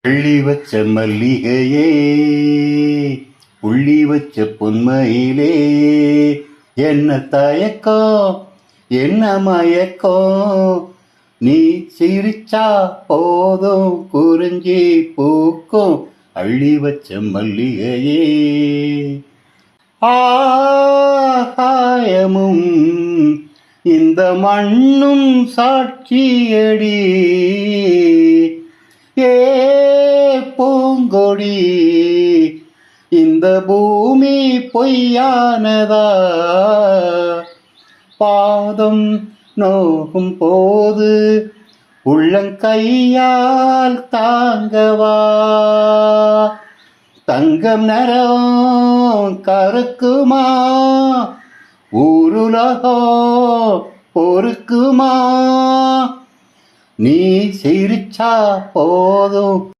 அள்ளி வச்ச மல்லிகையே, உள்ளி வச்ச பொன்மையிலே, என்ன தயக்கம் என்ன மயக்கம், நீ சிரிச்சா போதும் குறிஞ்சி பூக்கும் அள்ளி வச்ச மல்லிகையே. ஆகாயமும் இந்த மண்ணும் சாட்சியடி, ஏ பூங்கொடி இந்த பூமி பொய்யானதா, பாதம் நோகும் போது உள்ளங்கையால் தாங்கவா, தங்கம் நிறம் கருக்குமா, ஊருலகம் பொறுக்குமா, நீ சிரிச்சா போதும்